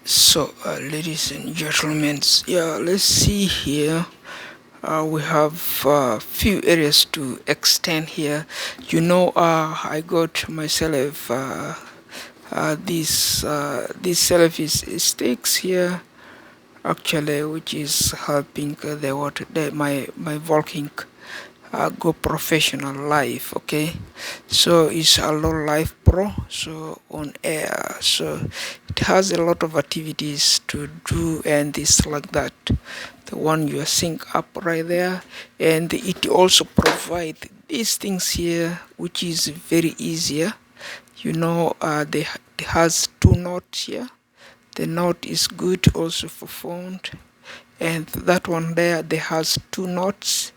So, ladies and gentlemen, yeah, let's see here. We have a few areas to extend here. I got myself this selfie sticks here, actually, which is helping my walking go professional life. Okay, so it's a low life pro, so on air, so it has a lot of activities to do and it's like that, the one you are seeing up right there. And it also provide these things here, which is very easier. It has two knots here. The knot is good also for font, and that one there, they has two knots.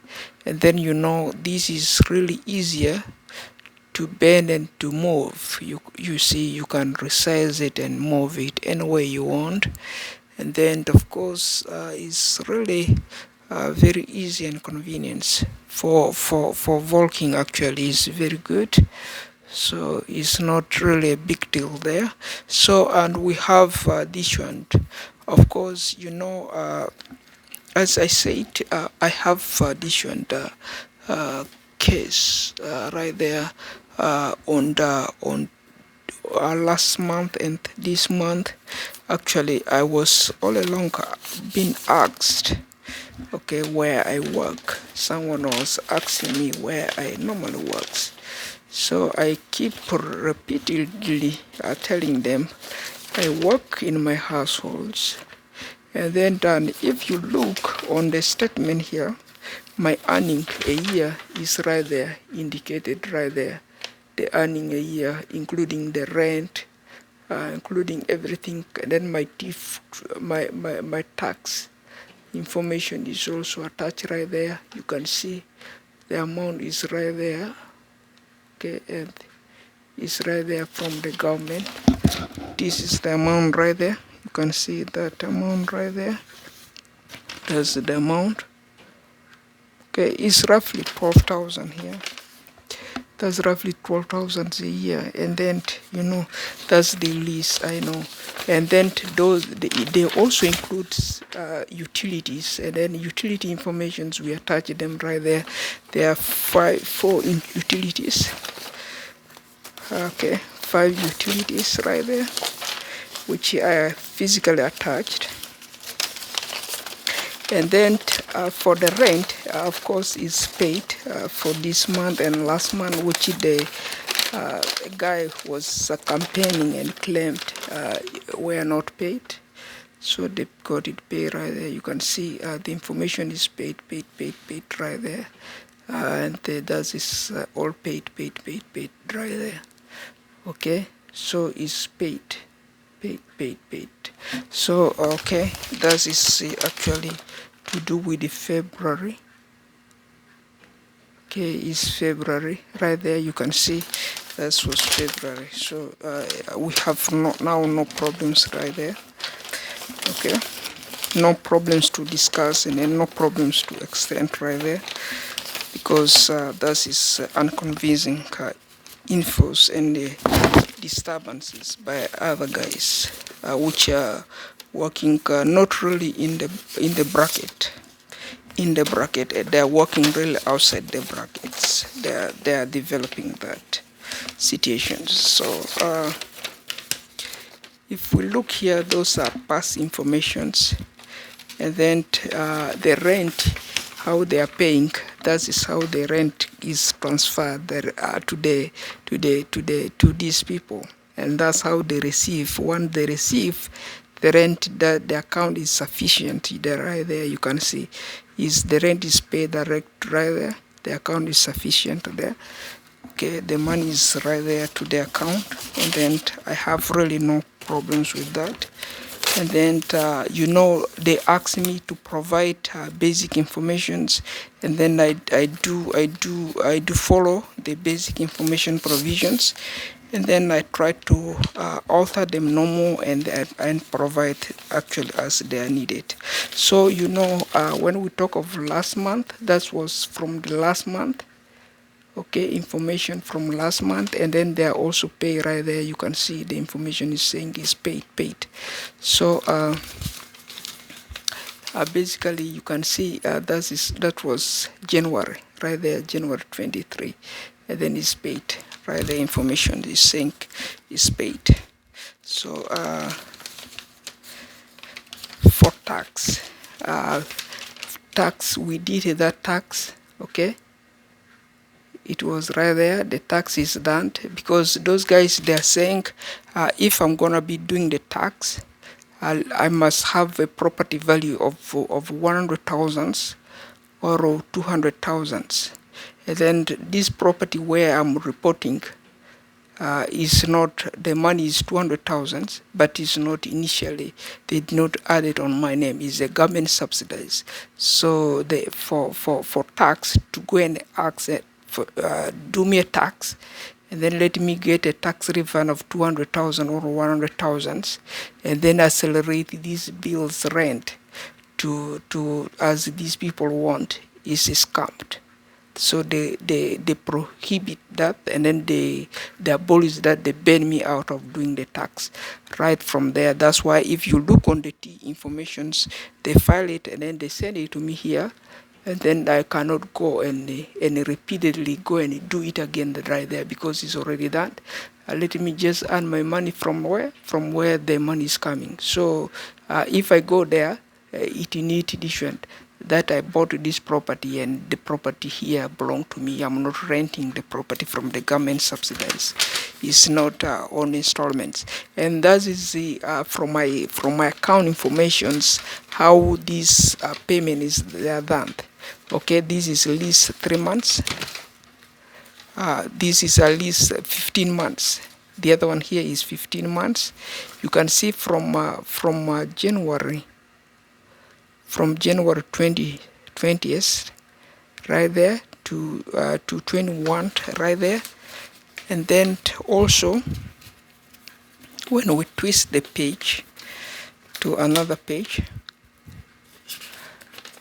And then this is really easier to bend and to move. You see, you can resize it and move it any way you want. And then of course it's really very easy and convenience for walking. Actually is very good, so it's not really a big deal there. So, and we have this one, of course. As I said, I have this one, case right there on last month and this month. Actually, I was all along being asked, okay, where I work. Someone was asking me where I normally work. So I keep repeatedly telling them I work in my households. And then if you look on the statement here, my earning a year is right there, indicated right there. The earning a year, including the rent, including everything. And then my tax information is also attached right there. You can see the amount is right there. Okay, and it's right there from the government. This is the amount right there. You can see that amount right there. That's the amount. Okay, it's roughly 12,000 here. That's roughly 12,000 a year. And then that's the lease, I know. And then they also include utilities, and then utility informations, we attach them right there. There are four utilities. Okay, 5 utilities right there, which are physically attached. And then for the rent, of course, is paid for this month and last month, which the guy was campaigning and claimed were not paid. So they got it paid right there. You can see the information is paid right there. And that is all paid right there. Okay, so it's paid. So okay, that is actually to do with the February. Okay, it's February right there. You can see that was February. So we have no problems right there. Okay, no problems to discuss, and then no problems to extend right there, because that is unconvincing infos and disturbances by other guys which are working not really in the bracket. They are working really outside the brackets. They are developing that situations. So if we look here, those are past informations. And then the rent, how they are paying, that is how the rent is transferred to these people, and that's how they receive. Once they receive the rent, that the account is sufficient. There, right there, you can see, is the rent is paid direct right there. The account is sufficient there. Okay, the money is right there to the account, and then I have really no problems with that. And then they ask me to provide basic informations, and then I do follow the basic information provisions, and then I try to alter them no more, and provide actually as they are needed. So when we talk of last month, that was from the last month. okay, information from last month, and then they are also paid right there. You can see the information is saying is paid. So basically you can see that was January right there, January 23, and then it's paid right. The information is saying is paid. So for tax, we did that tax, okay, it was right there. The tax is done, because those guys, they're saying if I'm gonna be doing the tax, I must have a property value of 100,000 or 200,000, and then this property where I'm reporting is not, the money is 200,000, but it's not initially, they did not add it on my name, it's a government subsidized. So they for tax, to go and ask it for, do me a tax, and then let me get a tax refund of 200,000 or 100,000, and then accelerate these bills rent to as these people want, is scammed. So they prohibit that, and then they abolish that, they ban me out of doing the tax right from there. That's why if you look on the T informations, they file it and then they send it to me here, and then I cannot go and repeatedly go and do it again right there, because it's already done. Let me just earn my money from where the money is coming. So if I go there, it needs different that I bought this property, and the property here belong to me. I'm not renting the property from the government subsidized. It's not on installments. And that is the from my account informations how this payment is done. Okay, this is at least 3 months. This is at least 15 months. The other one here is 15 months. You can see from January. From January 20th, right there, to 21, right there. And then also, when we twist the page to another page,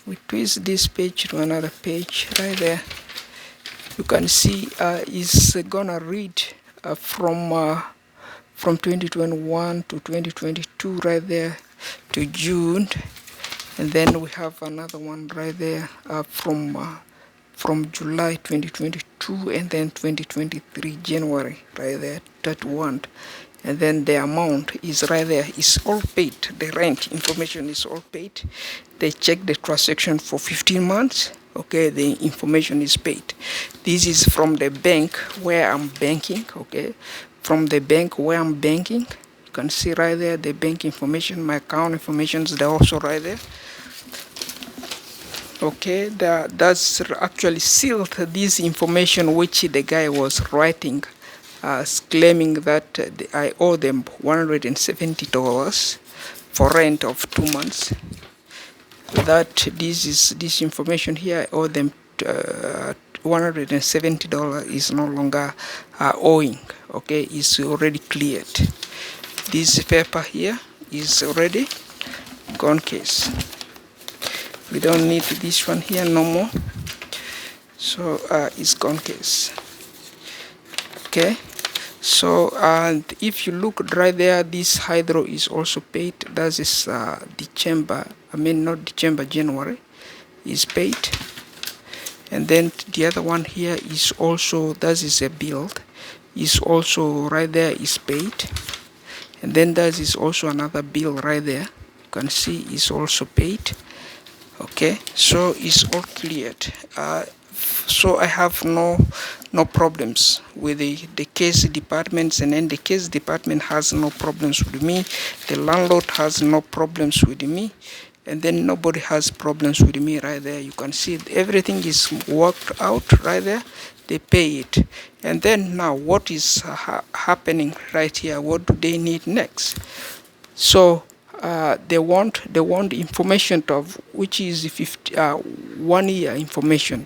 we twist this page to another page, right there, you can see it's gonna read from 2021 to 2022, right there, to June. And then we have another one right there from July 2022, and then 2023 January, right there, that one. And then the amount is right there, is all paid. The rent information is all paid. They check the transaction for 15 months. Okay, the information is paid. This is from the bank where I'm banking. Okay, from the bank where I'm banking. You can see right there the bank information, my account information is also right there. Okay, that's actually sealed this information which the guy was writing, claiming that I owe them $170 for rent of 2 months. That this information here, I owe them $170 is no longer owing. Okay, it's already cleared. This paper here is already gone case. We don't need this one here no more. So it's gone case. Okay. So and if you look right there, this hydro is also paid. That is December. I mean not December, January is paid. And then the other one here is also, that is a bill, is also right there, is paid. And then that is also another bill right there. You can see is also paid. Okay, so it's all cleared. So I have no problems with the case departments, and then the case department has no problems with me. The landlord has no problems with me, and then nobody has problems with me right there. You can see everything is worked out right there. They pay it. And then now what is happening right here? What do they need next? So they want information of which is 1 year information,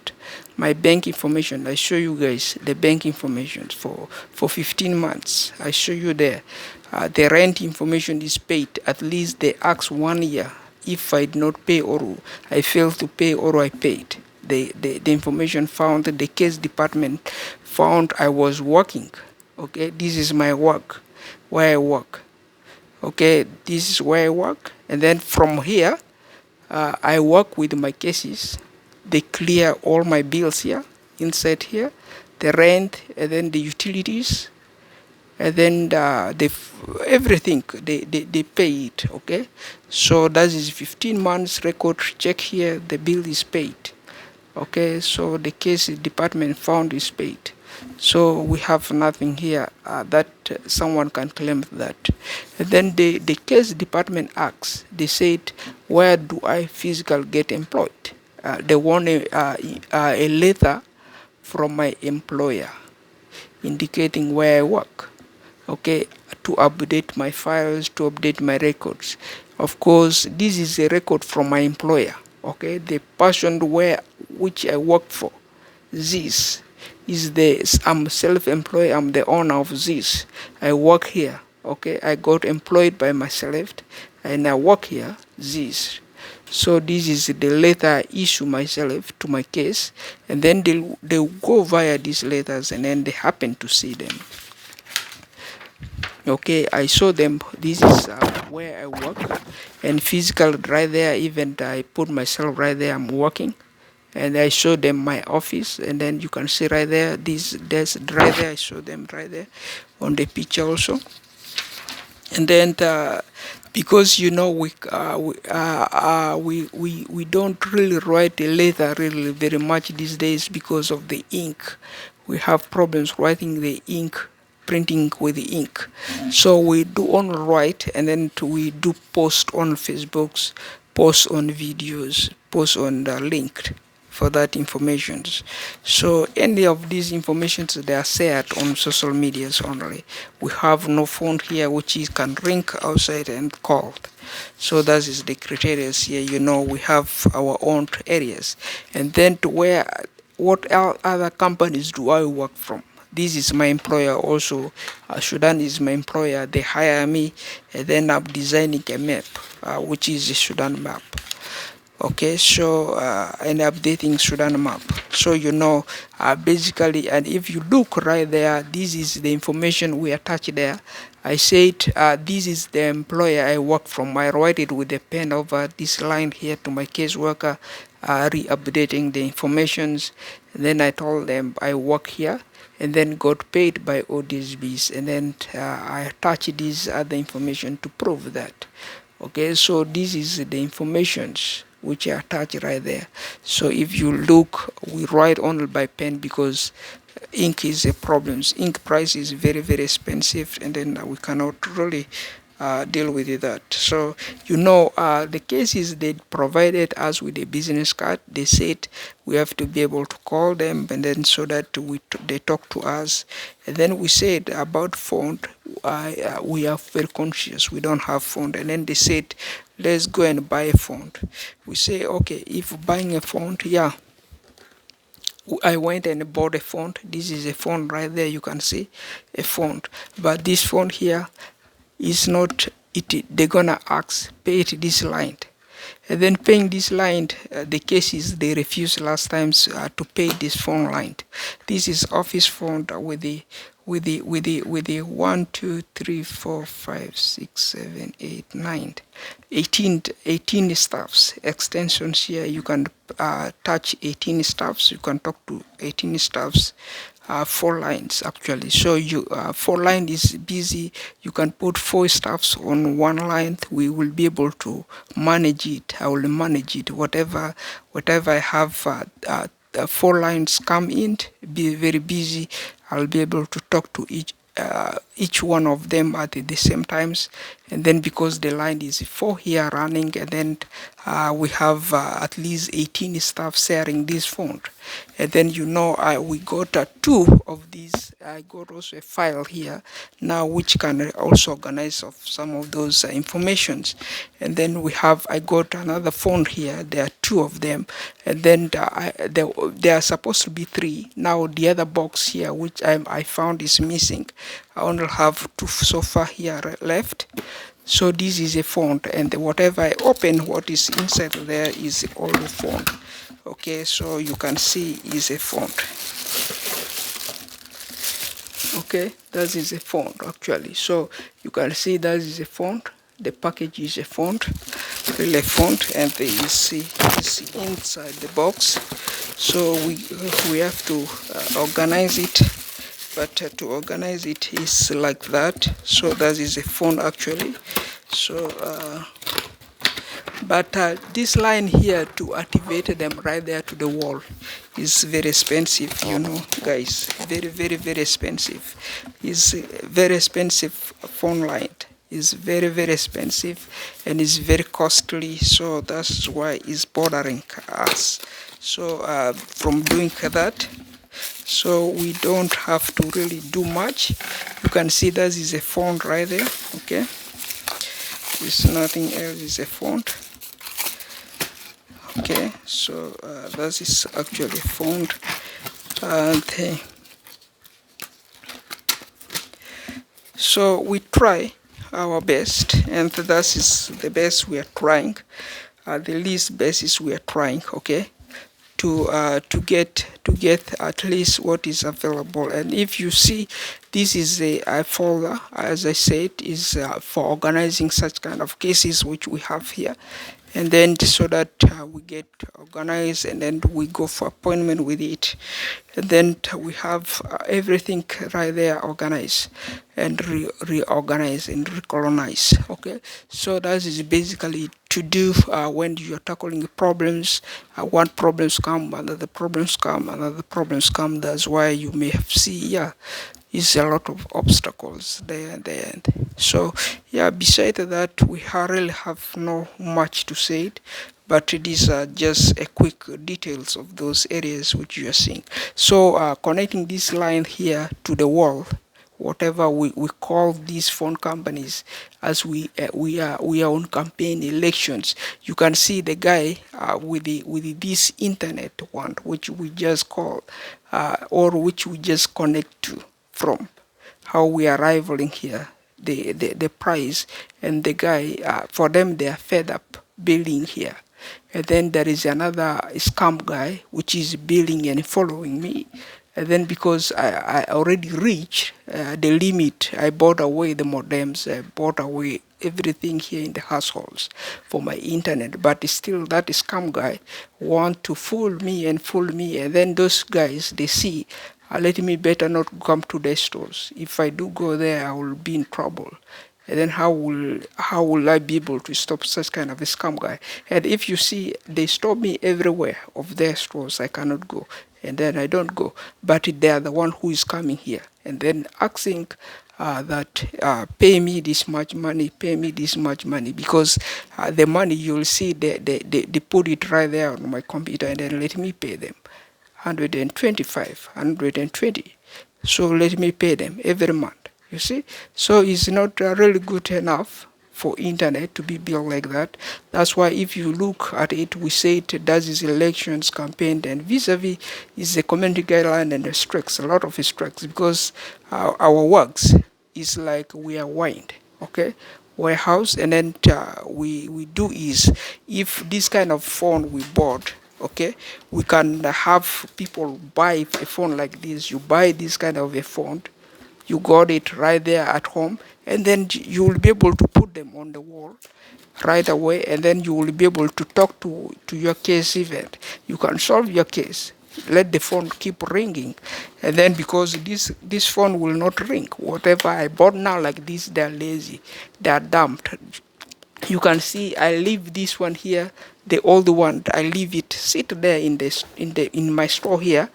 my bank information. I show you guys the bank information for 15 months. I show you there. The rent information is paid. At least they ask 1 year. If I did not pay or I failed to pay or I paid, the information found, the case department found I was working. Okay, this is my work, where I work. Okay, this is where I work, and then from here, I work with my cases. They clear all my bills here, inside here, the rent, and then the utilities, and then everything they pay it. Okay, so that is 15 months record check here, the bill is paid. Okay, so the case department found is paid, so we have nothing here that someone can claim that. And then the case department asks, they said, where do I physically get employed? They want a letter from my employer indicating where I work. Okay, to update my files, to update my records. Of course, this is a record from my employer. Okay, the person which I work for, this is I'm self-employed, I'm the owner of this. I work here. Okay, I got employed by myself and I work here, this. So this is the letter I issue myself to my case, and then they go via these letters, and then they happen to see them. Okay, I show them this is where I work, and physical right there, even I put myself right there, I'm working, and I show them my office, and then you can see right there, this desk right there, I show them right there on the picture also. And then because we don't really write a letter really very much these days because of the ink. We have problems writing the ink, printing with the ink. So we do only write, and then we do post on Facebooks, post on videos, post on the link for that information. So any of these informations, they are shared on social medias only. We have no phone here which can ring outside and call. So that is the criteria here. We have our own areas, and then what other companies do I work from? This is my employer also. Sudan is my employer. They hire me, and then I'm designing a map, which is a Sudan map. Okay, so and updating Sudan map. So basically, and if you look right there, this is the information we attach there. I said this is the employer I work from. I write it with a pen over this line here to my caseworker, re-updating the informations. And then I told them I work here, and then got paid by ODSBs, and then I attach this other information to prove that. Okay, so this is the informations which are attached right there. So if you look, we write only by pen because ink is a problem. Ink price is very, very expensive, and then we cannot really deal with that. So the cases they provided us with a business card. They said we have to be able to call them, and then so that they talk to us. And then we said about font, we are very conscious, we don't have font. And then they said, let's go and buy a font. We say, okay, if buying a font, yeah, I went and bought a font. This is a font right there, you can see a font, but this font here is not it. They're gonna ask, pay it this line, and then paying this line, the cases they refused last times to pay this font line. This is office font with the 1, 2, 3, 4, 5, 6, 7, 8, 9, 18 staffs. Extensions here, you can touch 18 staffs. You can talk to 18 staffs. 4 lines actually. So 4 line is busy. You can put 4 staffs on 1 line. We will be able to manage it. I will manage it. Whatever I have, 4 lines come in, be very busy. I'll be able to talk to each one of them at the same times. And then because the line is 4 here running, and then we have at least 18 staff sharing this font. And then we got 2 of these. I got also a file here now which can also organize of some of those informations. And then I got another font here. There are 2 of them, and then there are supposed to be 3. Now the other box here which I found is missing. I only have 2 so far here left. So this is a font, and whatever I open, what is inside there is all the font. Okay, so you can see is a font. Okay, that is a font actually. So you can see that is a font. The package is a font, really a font, and you see it's inside the box. So we have to organize it, but to organize it is like that. So that is a font actually. So but this line here to activate them right there to the wall is very expensive, you know, guys. Very expensive. It's very expensive phone line. It's very expensive and it's very costly. So that's why it's bothering us. So from doing that, so we don't have to really do much. You can see that is a font right there. Okay, it's nothing else. It's a font. Okay, so that is actually font, and so we try our best, and that is the best we are trying. The least best is we are trying. Okay, to get at least what is available. And if you see, this is a folder, as I said, is for organizing such kind of cases which we have here, and then so that we get organized, and then we go for appointment with it, and then we have everything right there organized and reorganize and recolonize. Okay, so that is basically to do when you're tackling problems. One problems come, another problems come, another problems come. That's why you may have see, yeah, is a lot of obstacles there at the end. So yeah, beside that, we really have no much to say it, but these are just a quick details of those areas which you are seeing. So connecting this line here to the wall, whatever we call these phone companies, as we are on campaign elections. You can see the guy with this internet one, which we just call or which we just connect to from how we are rivaling here the price, and the guy for them they are fed up building here. And then there is another scam guy which is building and following me. And then because I already reached the limit, I bought away the modems, I bought away everything here in the households for my internet. But still that scam guy want to fool me, and then those guys, they see, let me better not come to their stores. If I do go there, I will be in trouble. And then how will I be able to stop such kind of a scam guy? And if you see, they stop me everywhere of their stores, I cannot go, and then I don't go. But they are the one who is coming here and then asking that pay me this much money, pay me this much money, because the money you'll see they put it right there on my computer, and then let me pay them 125, 120. So let me pay them every month. You see, so it's not really good enough for internet to be built like that. That's why if you look at it, we say it does is elections campaign, and vis-a-vis is the community guideline and the strikes, a lot of strikes, because our works is like we are wind, okay, warehouse, and then we do is, if this kind of phone we bought, okay, we can have people buy a phone like this. You buy this kind of a phone, you got it right there at home, and then you will be able to put them on the wall right away, and then you will be able to talk to your case event. You can solve your case. Let the phone keep ringing, and then because this phone will not ring. Whatever I bought now like this, they're lazy, they're dumped. You can see I leave this one here, the old one. I leave it sit there in my store here,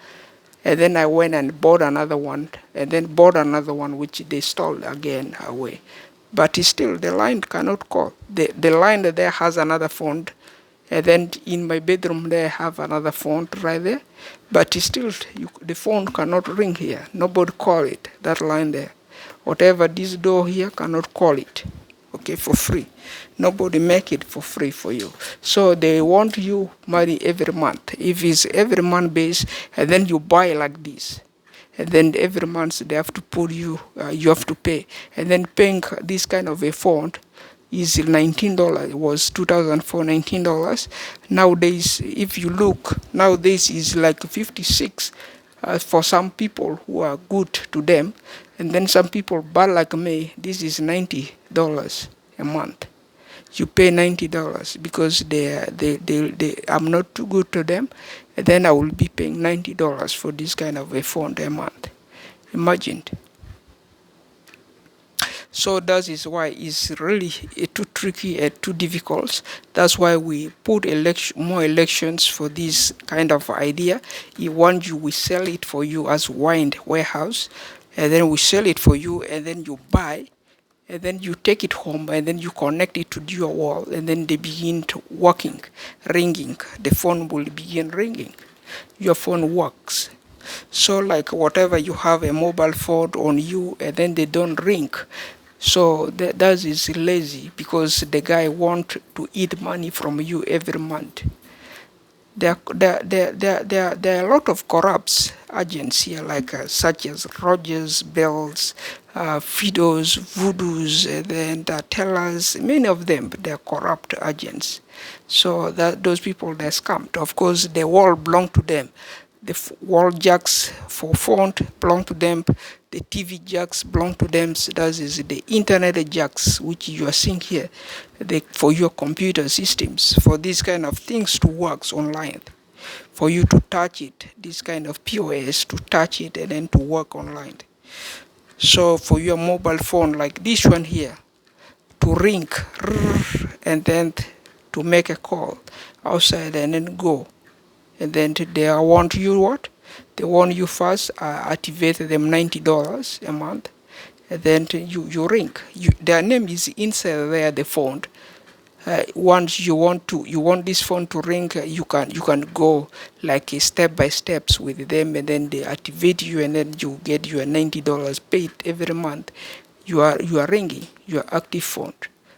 and then I went and bought another one, and then bought another one which they stole again away. But still the line cannot call. The line there has another phone, and then in my bedroom there I have another phone right there. But still the phone cannot ring here. Nobody call it, that line there. Whatever this door here cannot call it, okay, for free. Nobody make it for free for you. So they want you money every month. If it's every month base, and then you buy like this, and then every month they have to put you, you have to pay, and then paying this kind of a fund, is $19. It was 2004 $19. Nowadays, if you look, nowadays is like 56 for some people who are good to them, and then some people bad like me. This is $90 a month. You pay $90 because I'm not too good to them, and then I will be paying $90 for this kind of a phone a month. Imagine. So that is why it's really too tricky and too difficult. That's why we put more elections for this kind of idea. If want you, we sell it for you as wine warehouse, and then we sell it for you, and then you buy, and then you take it home, and then you connect it to your wall, and then they begin to working, ringing. The phone will begin ringing. Your phone works. So like whatever you have a mobile phone on you, and then they don't ring. So that is lazy because the guy want to eat money from you every month. There are a lot of corrupt agents here, like such as Rogers, Bells, Fidos, Voodoos, and then Tellers. Many of them, they're corrupt agents. So that those people, they're scammed. Of course, the world belong to them. The wall jacks for phone belong to them. The TV jacks belong to them. So that is the internet jacks which you are seeing here, for your computer systems, for these kind of things to work online, for you to touch it, this kind of POS to touch it and then to work online. So for your mobile phone like this one here, to ring and then to make a call outside and then go. And then they want you what? They want you first activate them $90 a month, and then you ring. Their name is inside there, the phone. Once you want this phone to ring, you can go like step by steps with them, and then they activate you, and then you get your $90 paid every month. You are ringing your active phone.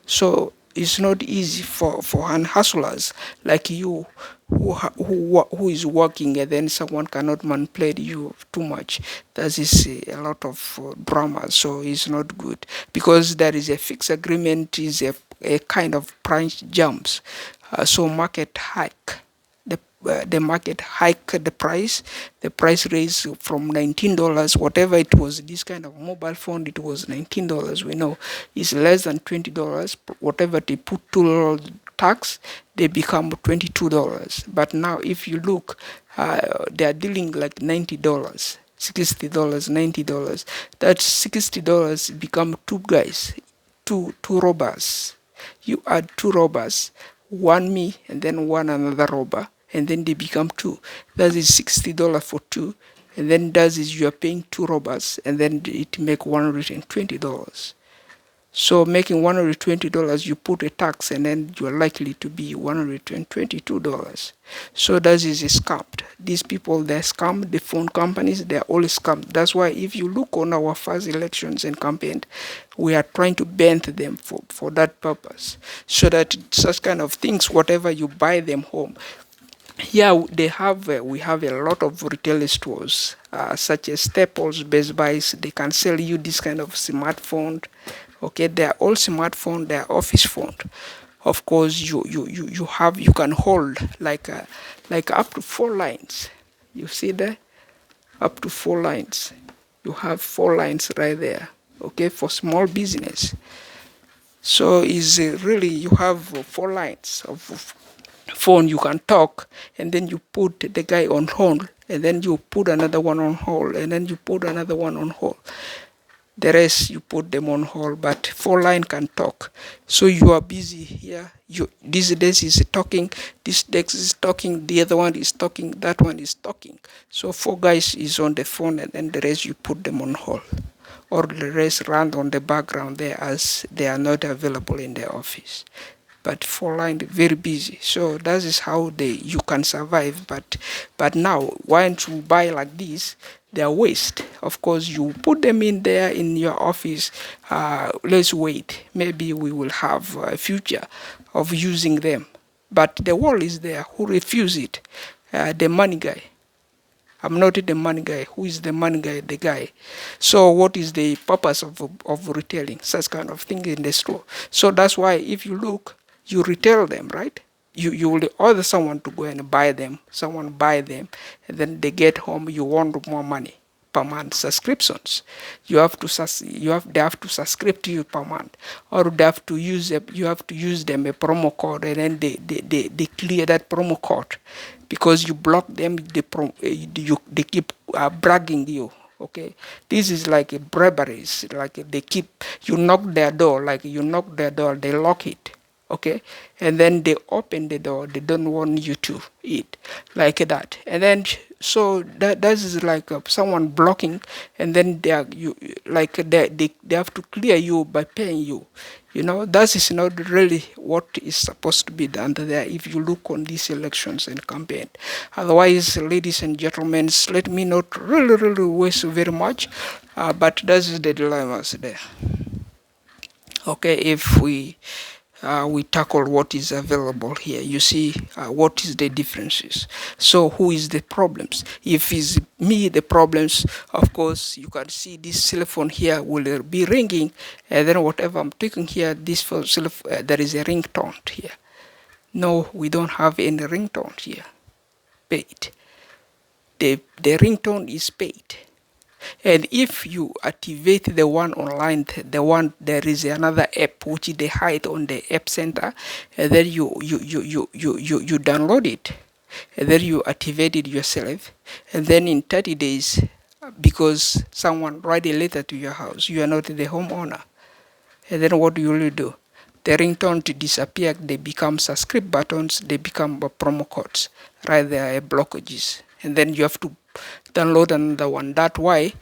So it's not easy for hand hustlers like you who is working, and then someone cannot manipulate you too much. That is a lot of drama, so it's not good because there is a fixed agreement, is a kind of price jumps, so market hike. The market hike the price raise from $19, whatever it was. This kind of mobile phone, it was $19. We know it's less than $20. Whatever they put to tax, they become $22. But now, if you look, they are dealing like $90, $60, $90. That $60 become two guys, two robbers. You add two robbers, one me and then one another robber, and then they become two. That is $60 for two, and then that is you are paying two robbers, and then it make $120. So making $120, you put a tax, and then you are likely to be $122. So that is a scam. These people, they scam the phone companies. They are all scam. That's why if you look on our first elections and campaign, we are trying to bend them for that purpose, so that such kind of things, whatever you buy them home. Yeah, they have. We have a lot of retail stores, such as Staples, Best Buys. They can sell you this kind of smartphone. Okay, they are all smartphone. They are office phone. Of course, you can hold like up to 4 lines. You see there, up to 4 lines. You have 4 lines right there. Okay, for small business. So is really you have 4 lines of phone. You can talk, and then you put the guy on hold, and then you put another one on hold, and then you put another one on hold. The rest you put them on hold, but 4 line can talk. So you are busy here. This desk is talking, this desk is talking, the other one is talking, that one is talking. So 4 guys is on the phone, and then the rest you put them on hold, or the rest run on the background there as they are not available in the office. But 4 line very busy. So that is how you can survive. But now once you buy like this, they are waste. Of course, you put them in there in your office. Let's wait. Maybe we will have a future of using them. But the wall is there. Who refuse it? The money guy. I'm not the money guy. Who is the money guy? The guy. So what is the purpose of retailing such kind of thing in the store? So that's why if you look, you retail them, right? You will order someone to go and buy them. Someone buy them, and then they get home. You want more money per month subscriptions. They have to subscribe to you per month, or you have to use them a promo code, and then they clear that promo code because you block them. They keep bragging you. Okay, this is like a bribery. It's like they keep, you knock their door, they lock it. Okay, and then they open the door. They don't want you to eat like that, and then so that is like someone blocking, and then they have to clear you by paying you. That is not really what is supposed to be done there if you look on these elections and campaign. Otherwise, ladies and gentlemen, let me not really waste very much, but that is the dilemmas there. Okay, if we tackle what is available here, you see what is the differences. So who is the problems? If it's me, the problems, of course, you can see this cell phone here will be ringing, and then whatever I'm taking here, this phone, there is a ringtone here. No, we don't have any ringtone here. Paid. The ringtone is paid. And if you activate the one online, there is another app which they hide on the app center, and then you download it, and then you activate it yourself, and then in 30 days, because someone write a letter to your house, you are not the homeowner, and then what will you do? The ringtone to disappear, they become subscribe buttons, they become promo codes, right there, blockages, and then you have to download another one. That way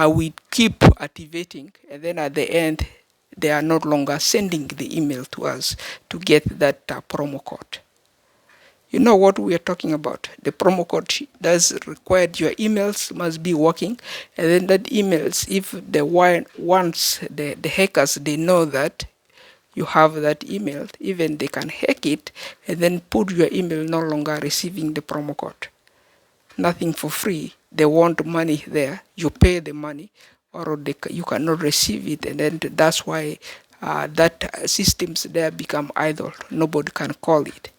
we keep activating, and then at the end they are no longer sending the email to us to get that promo code. You know what we are talking about. The promo code does require your emails must be working, and then that emails, if once the hackers, they know that you have that email, even they can hack it and then put your email no longer receiving the promo code. Nothing for free. They want money there. You pay the money, or you cannot receive it, and then that's why that systems there become idle. Nobody can call it.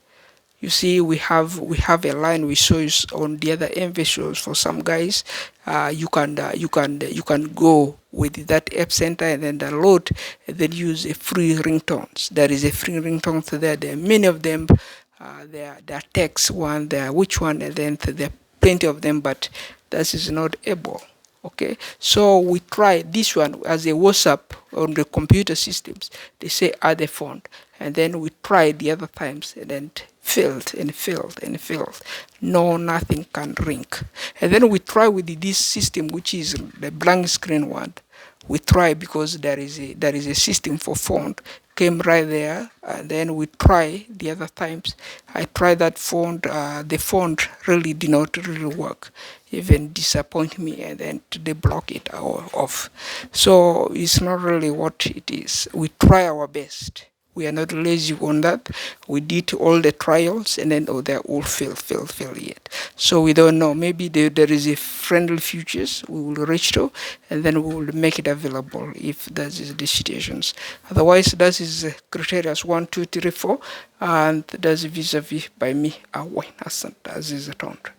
You see, we have a line we show you on the other visuals. For some guys, you can go with that app center and then download and then use a free ringtones. There is a free ringtones there. There are many of them. There are text one, there are which one, and then there are plenty of them, but that is not able. Okay, so we try this one as a WhatsApp on the computer systems. They say add a phone, and then we try the other times, and then failed. No, nothing can ring. And then we try with this system, which is the blank screen one. We try because there is a system for phone came right there, and then we try the other times. I tried that phone. The phone really did not really work, even disappoint me, and then they block it off. So it's not really what it is. We try our best. We are not lazy on that. We did all the trials, and then they're all fail yet. So we don't know. Maybe there is a friendly futures we will reach to, and then we will make it available if that is the situations. Otherwise, that is criteria 1, 2, 3, 4, and that's vis-a-vis by me. Wayne Hassan, that is the country.